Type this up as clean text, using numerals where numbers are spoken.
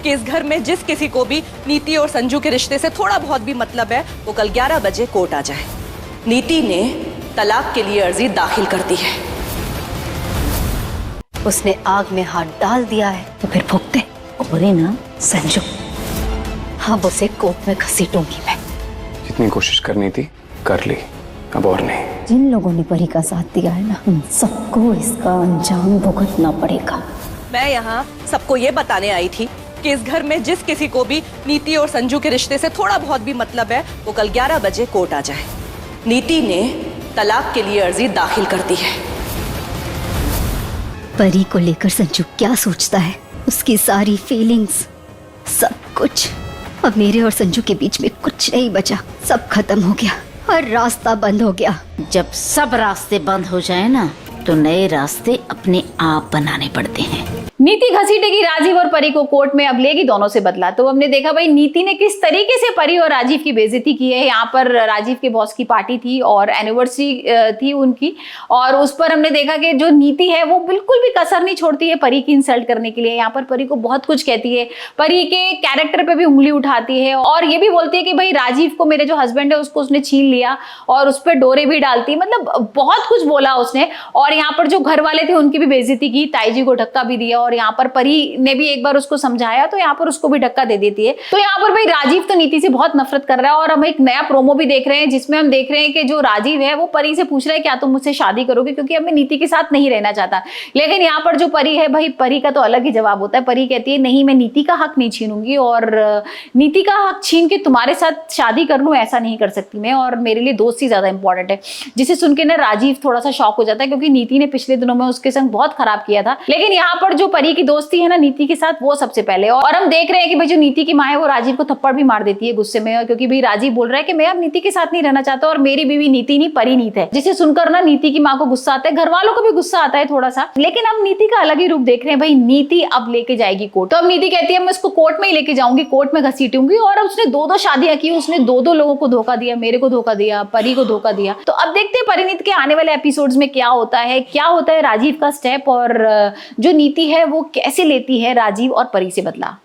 कि इस घर में जिस किसी को भी नीति और संजू के रिश्ते से थोड़ा बहुत भी मतलब है वो कल 11 बजे कोर्ट आ जाए। नीति ने तलाक के लिए अर्जी दाखिल कर दी है। उसने आग में हाथ डाल दिया है तो फिर भुगते। और ना संजू, अब उसे कोर्ट में घसीटूंगी मैं। जितनी कोशिश करनी थी कर ली, अब और नहीं। जिन लोगों ने परी का साथ दिया है ना, उन सबको इसका अंजाम भुगतना पड़ेगा। मैं यहाँ सबको ये बताने आई थी कि इस घर में जिस किसी को भी नीति और संजू के रिश्ते से थोड़ा बहुत भी मतलब है वो कल 11 बजे कोर्ट आ जाए। नीति ने तलाक के लिए अर्जी दाखिल कर दी है। परी को लेकर संजू क्या सोचता है, उसकी सारी फीलिंग्स, सब कुछ। अब मेरे और संजू के बीच में कुछ नहीं बचा, सब खत्म हो गया, हर रास्ता बंद हो गया। जब सब रास्ते बंद हो जाए ना तो नए रास्ते अपने आप बनाने पड़ते हैं। नीति घसीटेगी राजीव और परी को कोर्ट में, अब लेगी दोनों से बदला। तो हमने देखा भाई नीति ने किस तरीके से परी और राजीव की बेइज्जती की है। यहाँ पर राजीव के बॉस की पार्टी थी और एनिवर्सरी थी उनकी, और उस पर हमने देखा कि जो नीति है वो बिल्कुल भी कसर नहीं छोड़ती है परी की इंसल्ट करने के लिए। यहाँ पर परी को बहुत कुछ कहती है, परी के कैरेक्टर पे भी उंगली उठाती है और ये भी बोलती है कि भाई राजीव को, मेरे जो हस्बैंड है उसको उसने छीन लिया, और उस पर डोरे भी डालती है। मतलब बहुत कुछ बोला उसने। और यहाँ पर जो घर वाले थे उनकी भी बेइज्जती की, ताई जी को धक्का भी दिया, और यहाँ पर परी ने भी एक बार उसको समझाया तो यहाँ पर उसको भी धक्का दे देती है। तो यहाँ पर भाई राजीव तो नीति से बहुत नफरत कर रहा है। और हम एक नया प्रोमो भी देख रहे हैं जिसमें हम देख रहे हैं कि जो राजीव है वो परी से पूछ रहा है क्या तुम मुझसे शादी करोगे, क्योंकि अब मैं नीति के साथ नहीं रहना चाहता। लेकिन यहाँ पर जो परी है भाई, परी का तो अलग ही जवाब होता है। परी कहती है नहीं, मैं नीति का हक नहीं छीनूंगी, और नीति का हक छीन के तुम्हारे साथ शादी कर लूं ऐसा नहीं कर सकती मैं, और मेरे लिए दोस्ती ज्यादा इंपॉर्टेंट है। जिसे सुन के ना राजीव थोड़ा सा शॉक हो जाता है, क्योंकि नीति ने पिछले दिनों में उसके संग बहुत खराब किया था। लेकिन यहाँ पर जो परी की दोस्ती है ना नीति के साथ, वो सबसे पहले। और हम देख रहे हैं कि भाई जो नीति की माँ है वो राजीव को थप्पड़ भी मार देती है गुस्से में, क्योंकि भाई राजीव बोल रहा है कि मैं अब नीति के साथ नहीं रहना चाहता और मेरी बीवी नीति नहीं परिणीत है। जिसे सुनकर ना नीति की माँ को गुस्सा आता है, घर वालों को भी गुस्सा आता है थोड़ा सा। लेकिन अब नीति का अलग ही रूप देख रहे हैं भाई, नीति अब लेके जाएगी कोर्ट। तो अब नीति कहती है मैं उसको कोर्ट में ही लेके जाऊंगी, कोर्ट में घसीटूंगी। और उसने 2-2 शादियां की, उसने 2-2 लोगों को धोखा दिया, मेरे को धोखा दिया, परी को धोखा दिया। तो अब देखते हैं परिणीत के आने वाले एपिसोड्स में क्या होता है राजीव का स्टेप, और जो नीति है वो कैसे लेती है राजीव और परी से बदला।